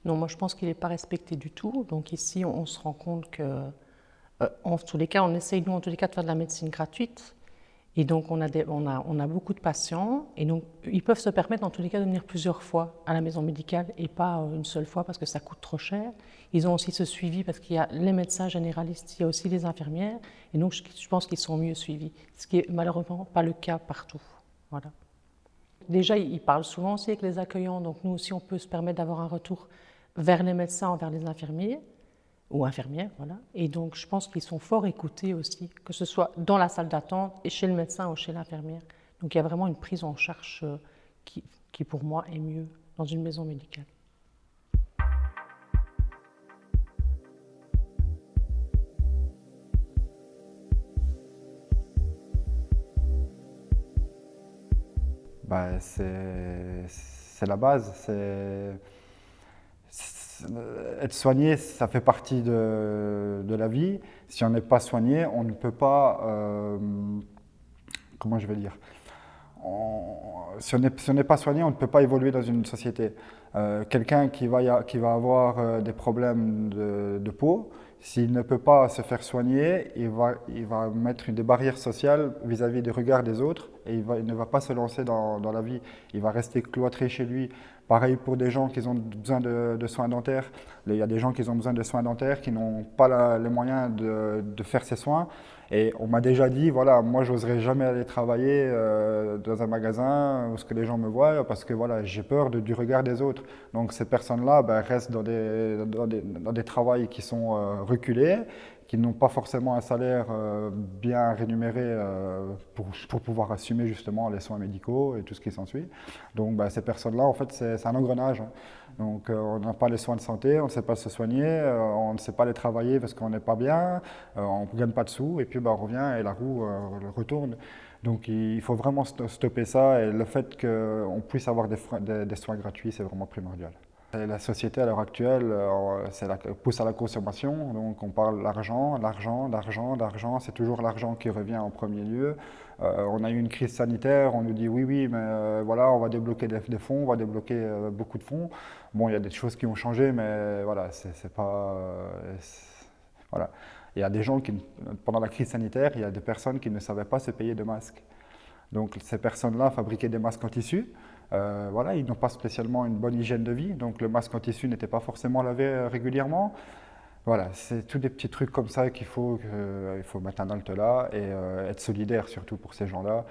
Non, moi je pense qu'il n'est pas respecté du tout. Donc ici, on se rend compte que, en tous les cas, on essaye, nous, en tous les cas, de faire de la médecine gratuite. Et donc, on a beaucoup de patients. Et donc, ils peuvent se permettre, en tous les cas, de venir plusieurs fois à la maison médicale et pas une seule fois parce que ça coûte trop cher. Ils ont aussi ce suivi parce qu'il y a les médecins généralistes, il y a aussi les infirmières. Et donc, je pense qu'ils sont mieux suivis, ce qui est malheureusement pas le cas partout. Voilà. Déjà, ils parlent souvent aussi avec les accueillants. Donc, nous aussi, on peut se permettre d'avoir un retour vers les médecins, vers les infirmiers ou infirmières, voilà. Et donc, je pense qu'ils sont fort écoutés aussi, que ce soit dans la salle d'attente et chez le médecin ou chez l'infirmière. Donc, il y a vraiment une prise en charge qui, pour moi, est mieux dans une maison médicale. C'est la base. Être soigné, ça fait partie de la vie. Si on n'est pas soigné, on ne peut pas, comment je vais dire, si on n'est pas soigné, on ne peut pas évoluer dans une société. Quelqu'un qui va avoir des problèmes de peau, s'il ne peut pas se faire soigner, il va mettre des barrières sociales vis-à-vis des regards des autres et il ne va pas se lancer dans la vie. Il va rester cloîtré chez lui. Pareil pour des gens qui ont besoin de soins dentaires. Il y a des gens qui ont besoin de soins dentaires qui n'ont pas les moyens de faire ces soins. Et on m'a déjà dit, voilà, moi j'oserais jamais aller travailler dans un magasin où ce que les gens me voient parce que voilà, j'ai peur du regard des autres. Donc ces personnes-là restent dans des travails qui sont reculés, qui n'ont pas forcément un salaire bien rémunéré pour pouvoir assumer justement les soins médicaux et tout ce qui s'ensuit. Donc ces personnes-là, en fait, c'est un engrenage. Hein. Donc on n'a pas les soins de santé, on ne sait pas se soigner, on ne sait pas les travailler parce qu'on n'est pas bien, on ne gagne pas de sous et puis on revient et la roue retourne. Donc il faut vraiment stopper ça et le fait qu'on puisse avoir des soins gratuits, c'est vraiment primordial. La société à l'heure actuelle pousse à la consommation, donc on parle d'argent, c'est toujours l'argent qui revient en premier lieu. On a eu une crise sanitaire, on nous dit oui, mais voilà, on va débloquer des fonds, on va débloquer beaucoup de fonds. Bon, il y a des choses qui ont changé, mais voilà, c'est pas. Voilà. Il y a des gens pendant la crise sanitaire, il y a des personnes qui ne savaient pas se payer de masques. Donc ces personnes-là fabriquaient des masques en tissu. Voilà, ils n'ont pas spécialement une bonne hygiène de vie, donc le masque en tissu n'était pas forcément lavé régulièrement. Voilà, c'est tous des petits trucs comme ça qu'il faut mettre un halte là et être solidaire surtout pour ces gens-là.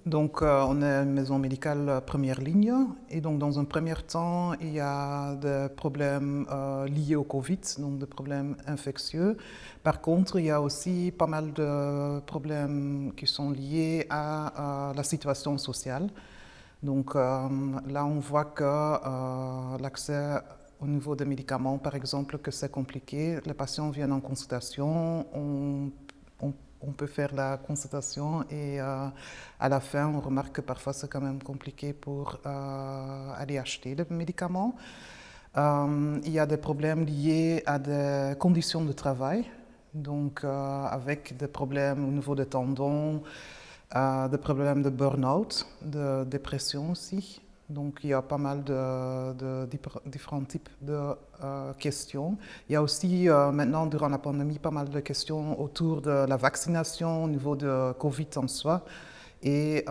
Donc, on est une maison médicale première ligne et donc dans un premier temps, il y a des problèmes liés au Covid, donc des problèmes infectieux. Par contre, il y a aussi pas mal de problèmes qui sont liés à la situation sociale. Donc là, on voit que l'accès au niveau des médicaments, par exemple, que c'est compliqué. Les patients viennent en consultation, on peut faire la consultation et à la fin, on remarque que parfois c'est quand même compliqué pour aller acheter les médicaments. Il y a des problèmes liés à des conditions de travail, donc avec des problèmes au niveau des tendons, des problèmes de burn-out, de dépression aussi. Donc il y a pas mal de différents types de questions. Il y a aussi maintenant, durant la pandémie, pas mal de questions autour de la vaccination au niveau de Covid en soi et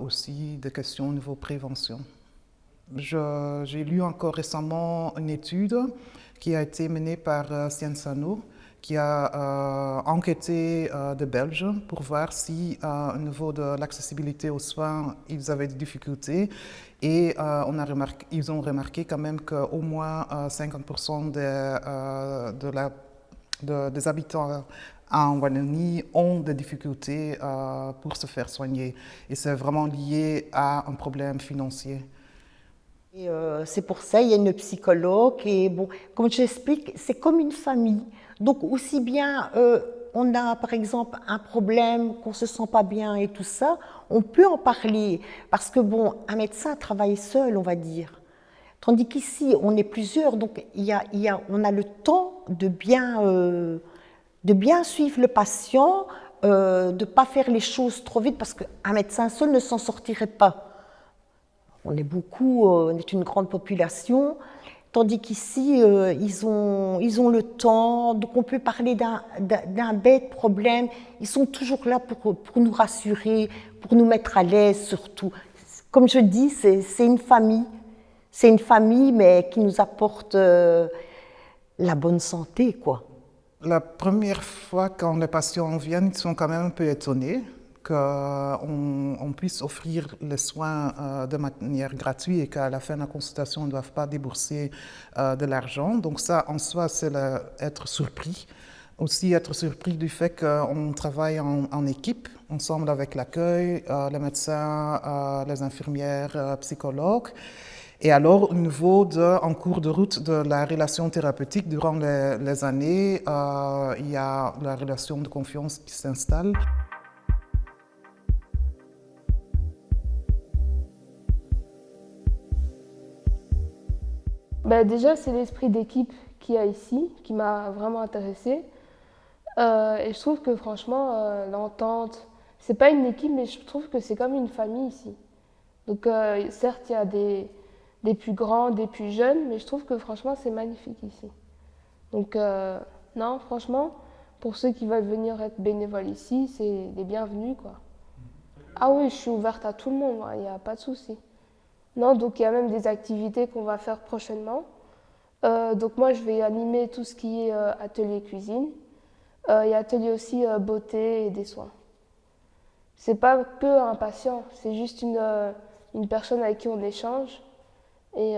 aussi des questions au niveau prévention. J'ai lu encore récemment une étude qui a été menée par Sciences Ano, qui a enquêté des Belges pour voir si au niveau de l'accessibilité aux soins, ils avaient des difficultés. Et ils ont remarqué quand même qu'au moins 50% des habitants en Wallonie ont des difficultés pour se faire soigner. Et c'est vraiment lié à un problème financier. C'est pour ça il y a une psychologue et bon, comme j'explique, c'est comme une famille. Donc aussi bien on a par exemple un problème, qu'on se sent pas bien et tout ça, on peut en parler parce que bon, un médecin travaille seul, on va dire. Tandis qu'ici, on est plusieurs, donc on a le temps de bien suivre le patient, de ne pas faire les choses trop vite, parce qu'un médecin seul ne s'en sortirait pas. On est beaucoup, on est une grande population, tandis qu'ici, ils ont le temps, donc on peut parler d'un bête problème. Ils sont toujours là pour nous rassurer, pour nous mettre à l'aise surtout. Comme je dis, c'est une famille. C'est une famille, mais qui nous apporte la bonne santé, quoi. La première fois quand les patients viennent, ils sont quand même un peu étonnés qu'on puisse offrir les soins de manière gratuite et qu'à la fin de la consultation, ils ne doivent pas débourser de l'argent. Donc ça, en soi, c'est être surpris. Aussi être surpris du fait qu'on travaille en équipe, ensemble avec l'accueil, les médecins, les infirmières, psychologues. Et alors, au niveau en cours de route de la relation thérapeutique, durant les années, il y a la relation de confiance qui s'installe. Déjà, c'est l'esprit d'équipe qu'il y a ici qui m'a vraiment intéressée. Et je trouve que franchement, l'entente, c'est pas une équipe, mais je trouve que c'est comme une famille ici. Donc certes, il y a des plus grands, des plus jeunes, mais je trouve que franchement, c'est magnifique ici. Donc non, franchement, pour ceux qui veulent venir être bénévoles ici, c'est les bienvenus, quoi. Ah oui, je suis ouverte à tout le monde, il n'y a pas de souci. Non, donc il y a même des activités qu'on va faire prochainement. Donc moi, je vais animer tout ce qui est atelier cuisine. Il y a atelier aussi beauté et des soins. C'est pas que un patient, c'est juste une personne avec qui on échange. Et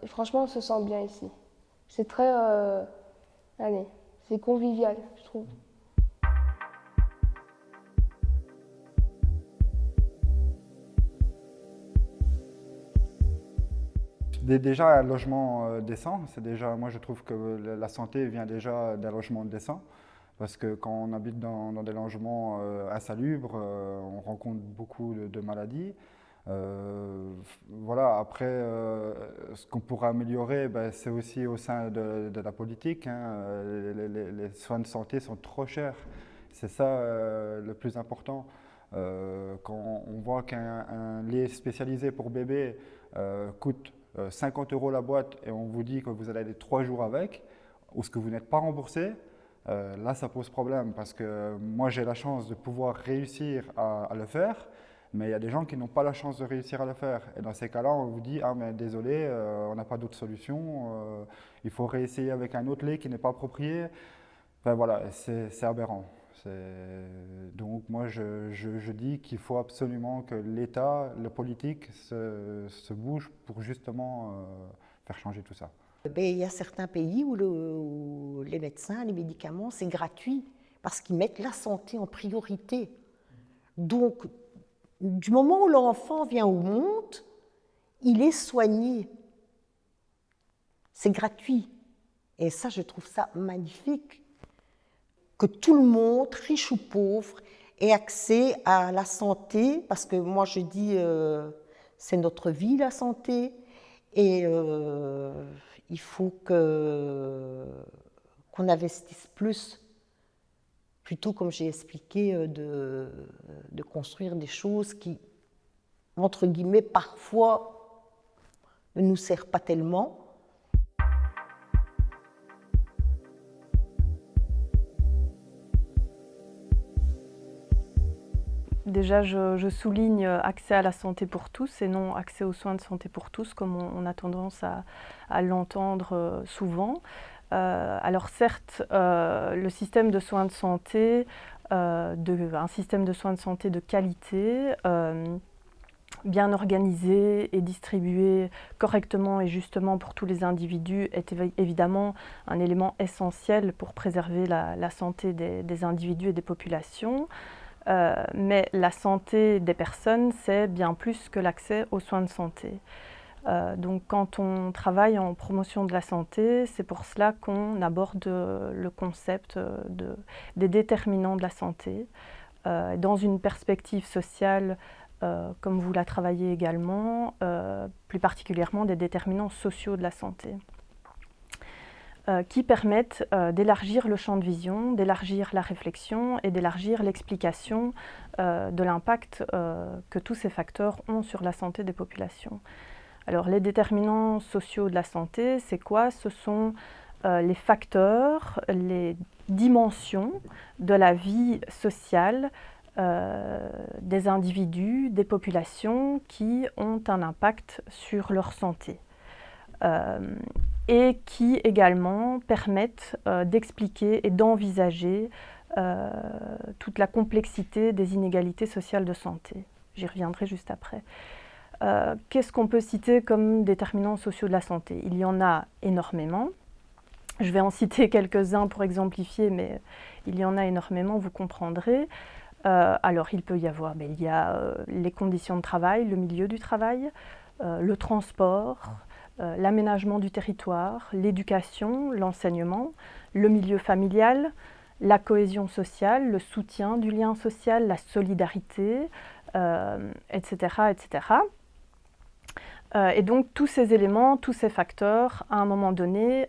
franchement, on se sent bien ici. C'est très... allez, c'est convivial, je trouve. Déjà, un logement décent, c'est déjà, moi je trouve que la santé vient déjà d'un logement décent. Parce que quand on habite dans des logements insalubres, on rencontre beaucoup de maladies. Voilà, après, ce qu'on pourra améliorer, ben, c'est aussi au sein de la politique, hein. Les soins de santé sont trop chers. C'est ça le plus important. Quand on voit qu'un lait spécialisé pour bébé coûte 50 € la boîte et on vous dit que vous allez aller 3 jours avec, ou ce que vous n'êtes pas remboursé, là ça pose problème parce que moi j'ai la chance de pouvoir réussir à le faire, mais il y a des gens qui n'ont pas la chance de réussir à le faire. Et dans ces cas-là, on vous dit « Ah mais désolé, on n'a pas d'autre solution, il faut réessayer avec un autre lait qui n'est pas approprié ». Enfin voilà, c'est aberrant. Donc moi je dis qu'il faut absolument que l'État, le politique se bouge pour justement faire changer tout ça. Il y a certains pays où les médecins, les médicaments, c'est gratuit parce qu'ils mettent la santé en priorité. Donc, du moment où l'enfant vient au monde, il est soigné. C'est gratuit. Et ça, je trouve ça magnifique. Que tout le monde, riche ou pauvre, ait accès à la santé, parce que moi je dis c'est notre vie la santé, et il faut qu'on investisse plus, plutôt comme j'ai expliqué, de construire des choses qui, entre guillemets, parfois ne nous servent pas tellement. Déjà, je souligne accès à la santé pour tous et non accès aux soins de santé pour tous, comme on a tendance à l'entendre souvent. Alors certes, le système de soins de santé, un système de soins de santé de qualité, bien organisé et distribué correctement et justement pour tous les individus est évidemment un élément essentiel pour préserver la santé des individus et des populations. Mais la santé des personnes, c'est bien plus que l'accès aux soins de santé. Donc quand on travaille en promotion de la santé, c'est pour cela qu'on aborde le concept des déterminants de la santé, dans une perspective sociale, comme vous la travaillez également, plus particulièrement des déterminants sociaux de la santé. qui permettent d'élargir le champ de vision, d'élargir la réflexion et d'élargir l'explication de l'impact que tous ces facteurs ont sur la santé des populations. Alors les déterminants sociaux de la santé, c'est quoi? Ce sont les facteurs, les dimensions de la vie sociale des individus, des populations qui ont un impact sur leur santé. Et qui également permettent d'expliquer et d'envisager toute la complexité des inégalités sociales de santé. J'y reviendrai juste après. Qu'est-ce qu'on peut citer comme déterminants sociaux de la santé? Il y en a énormément. Je vais en citer quelques-uns pour exemplifier, mais il y en a énormément, vous comprendrez. Alors, il peut y avoir, il y a les conditions de travail, le milieu du travail, le transport, l'aménagement du territoire, l'éducation, l'enseignement, le milieu familial, la cohésion sociale, le soutien du lien social, la solidarité, etc., etc. Et donc tous ces éléments, tous ces facteurs, à un moment donné,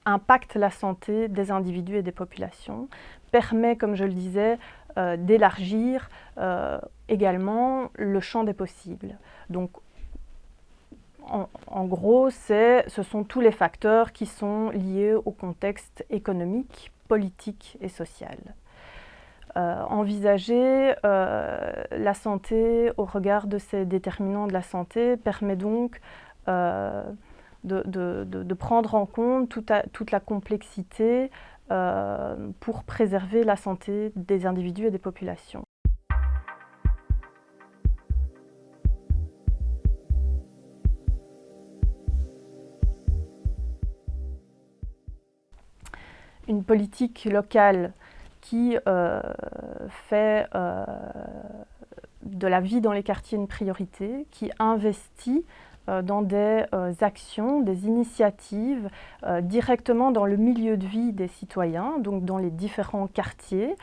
impactent la santé des individus et des populations, permet, comme je le disais, d'élargir également le champ des possibles. Donc, en gros, ce sont tous les facteurs qui sont liés au contexte économique, politique et social. Envisager la santé au regard de ces déterminants de la santé permet donc de prendre en compte toute la complexité pour préserver la santé des individus et des populations. Une politique locale qui fait de la vie dans les quartiers une priorité, qui investit dans des actions, des initiatives directement dans le milieu de vie des citoyens, donc dans les différents quartiers,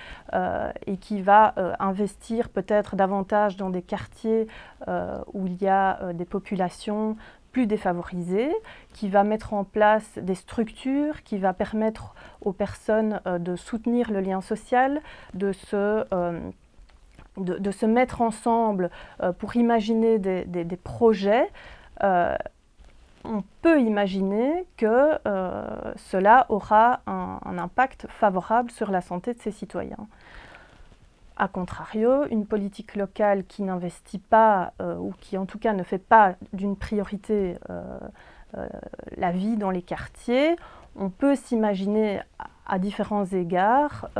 et qui va investir peut-être davantage dans des quartiers où il y a des populations plus défavorisées, qui va mettre en place des structures, qui va permettre aux personnes de soutenir le lien social, de se mettre ensemble pour imaginer des projets. On peut imaginer que cela aura un impact favorable sur la santé de ses citoyens. A contrario, une politique locale qui n'investit pas, ou qui en tout cas ne fait pas d'une priorité la vie dans les quartiers, on peut s'imaginer à différents égards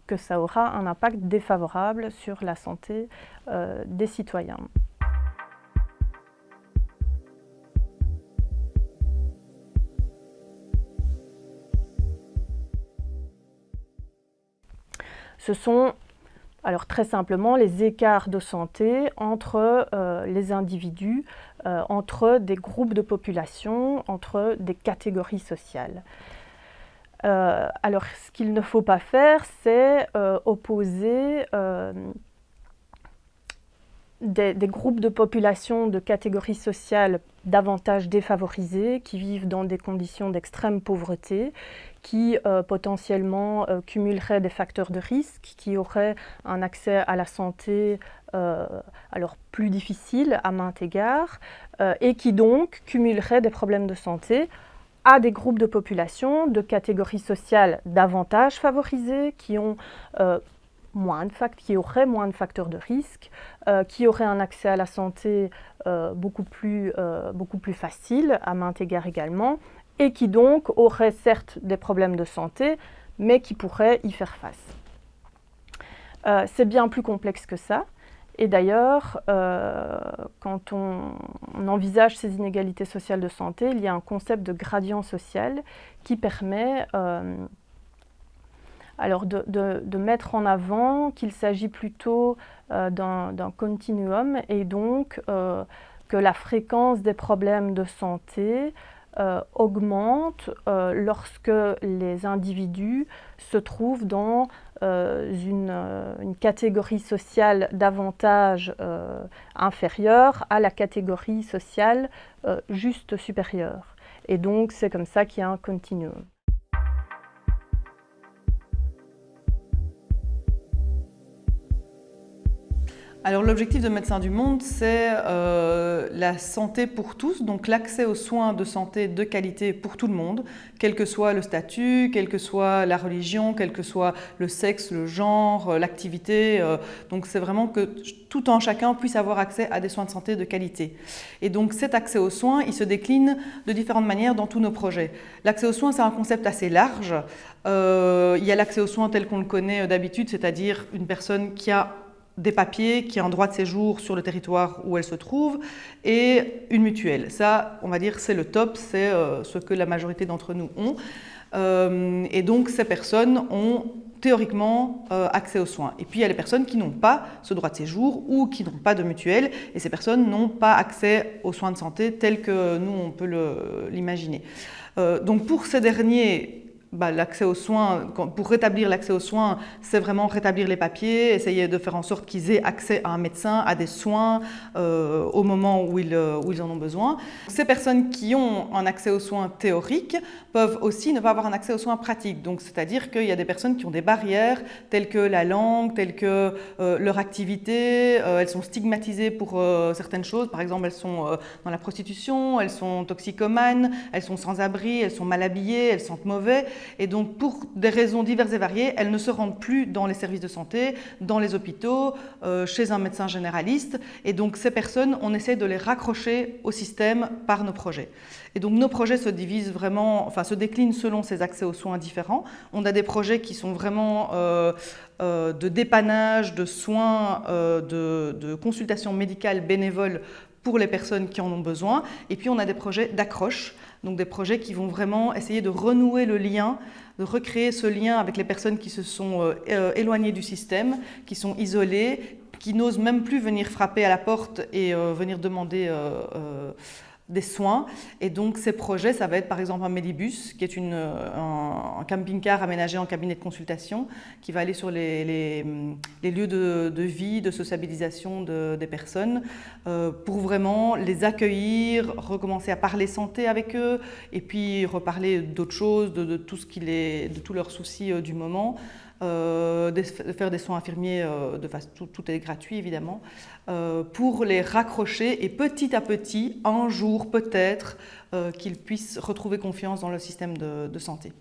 que ça aura un impact défavorable sur la santé des citoyens. Ce sont, alors très simplement, les écarts de santé entre les individus, entre des groupes de population, entre des catégories sociales. Alors, ce qu'il ne faut pas faire, c'est opposer des groupes de population de catégories sociales davantage défavorisées, qui vivent dans des conditions d'extrême pauvreté, qui potentiellement cumuleraient des facteurs de risque, qui auraient un accès à la santé alors plus difficile à maints égards, et qui donc cumuleraient des problèmes de santé à des groupes de population de catégories sociales davantage favorisées, qui ont qui auraient moins de facteurs de risque, qui auraient un accès à la santé beaucoup plus facile, à maints égards également, et qui donc auraient certes des problèmes de santé, mais qui pourraient y faire face. C'est bien plus complexe que ça, et d'ailleurs, quand on envisage ces inégalités sociales de santé, il y a un concept de gradient social qui permet alors de mettre en avant qu'il s'agit plutôt d'un continuum et donc que la fréquence des problèmes de santé augmente lorsque les individus se trouvent dans une catégorie sociale davantage inférieure à la catégorie sociale juste supérieure. Et donc, c'est comme ça qu'il y a un continuum. Alors l'objectif de Médecins du Monde, c'est la santé pour tous, donc l'accès aux soins de santé de qualité pour tout le monde, quel que soit le statut, quelle que soit la religion, quel que soit le sexe, le genre, l'activité. Donc c'est vraiment que tout un chacun puisse avoir accès à des soins de santé de qualité. Et donc cet accès aux soins, il se décline de différentes manières dans tous nos projets. L'accès aux soins, c'est un concept assez large. Il y a l'accès aux soins tel qu'on le connaît d'habitude, c'est-à-dire une personne qui a des papiers, qui a un droit de séjour sur le territoire où elle se trouve, et une mutuelle. Ça, on va dire, c'est le top, c'est ce que la majorité d'entre nous ont. Et donc, ces personnes ont théoriquement accès aux soins. Et puis, il y a les personnes qui n'ont pas ce droit de séjour ou qui n'ont pas de mutuelle, et ces personnes n'ont pas accès aux soins de santé tels que nous, on peut l'imaginer. Donc, pour ces derniers, l'accès aux soins, pour rétablir l'accès aux soins, c'est vraiment rétablir les papiers, essayer de faire en sorte qu'ils aient accès à un médecin, à des soins au moment où ils en ont besoin. Ces personnes qui ont un accès aux soins théoriques peuvent aussi ne pas avoir un accès aux soins pratiques. Donc, c'est-à-dire qu'il y a des personnes qui ont des barrières telles que la langue, telles que leur activité, elles sont stigmatisées pour certaines choses. Par exemple, elles sont dans la prostitution, elles sont toxicomanes, elles sont sans abri, elles sont mal habillées, elles sentent mauvais. Et donc, pour des raisons diverses et variées, elles ne se rendent plus dans les services de santé, dans les hôpitaux, chez un médecin généraliste. Et donc, ces personnes, on essaie de les raccrocher au système par nos projets. Et donc, nos projets se divisent vraiment, se déclinent selon ces accès aux soins différents. On a des projets qui sont vraiment de dépannage, de soins, de consultation médicale bénévole pour les personnes qui en ont besoin. Et puis, on a des projets d'accroche. Donc des projets qui vont vraiment essayer de renouer le lien, de recréer ce lien avec les personnes qui se sont éloignées du système, qui sont isolées, qui n'osent même plus venir frapper à la porte et venir demander des soins. Et donc ces projets, ça va être par exemple un Medibus, qui est un camping-car aménagé en cabinet de consultation, qui va aller sur les lieux de vie, de sociabilisation des personnes, pour vraiment les accueillir, recommencer à parler santé avec eux, et puis reparler d'autres choses, de tout tous leurs soucis du moment. De faire des soins infirmiers, tout est gratuit évidemment, pour les raccrocher et petit à petit, un jour peut-être, qu'ils puissent retrouver confiance dans le système de santé.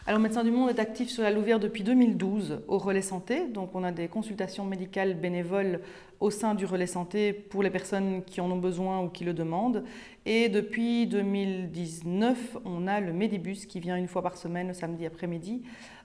Alors Médecins du Monde est actif sur la Louvière depuis 2012 au Relais Santé. Donc on a des consultations médicales bénévoles au sein du Relais Santé pour les personnes qui en ont besoin ou qui le demandent. Et depuis 2019, on a le Medibus qui vient une fois par semaine, le samedi après-midi,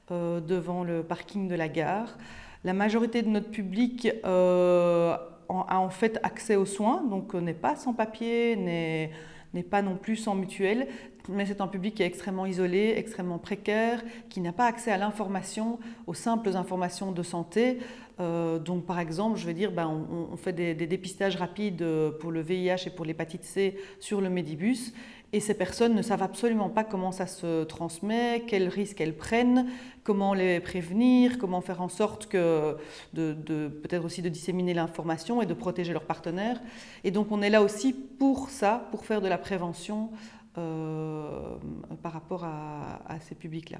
devant le parking de la gare. La majorité de notre public a en fait accès aux soins, donc n'est pas sans papier, n'est pas non plus sans mutuelle, mais c'est un public qui est extrêmement isolé, extrêmement précaire, qui n'a pas accès à l'information, aux simples informations de santé. Donc par exemple, je vais dire, on fait des dépistages rapides pour le VIH et pour l'hépatite C sur le Medibus, et ces personnes ne savent absolument pas comment ça se transmet, quels risques elles prennent, comment les prévenir, comment faire en sorte peut-être aussi de disséminer l'information et de protéger leurs partenaires. Et donc on est là aussi pour ça, pour faire de la prévention par rapport à ces publics-là.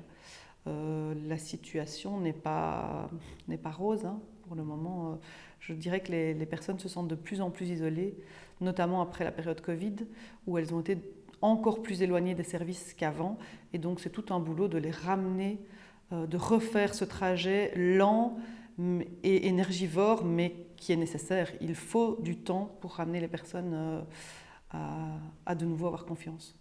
La situation n'est pas rose, hein. Pour le moment, je dirais que les personnes se sentent de plus en plus isolées, notamment après la période Covid, où elles ont été encore plus éloignées des services qu'avant. Et donc c'est tout un boulot de les ramener, de refaire ce trajet lent et énergivore, mais qui est nécessaire. Il faut du temps pour ramener les personnes à de nouveau avoir confiance.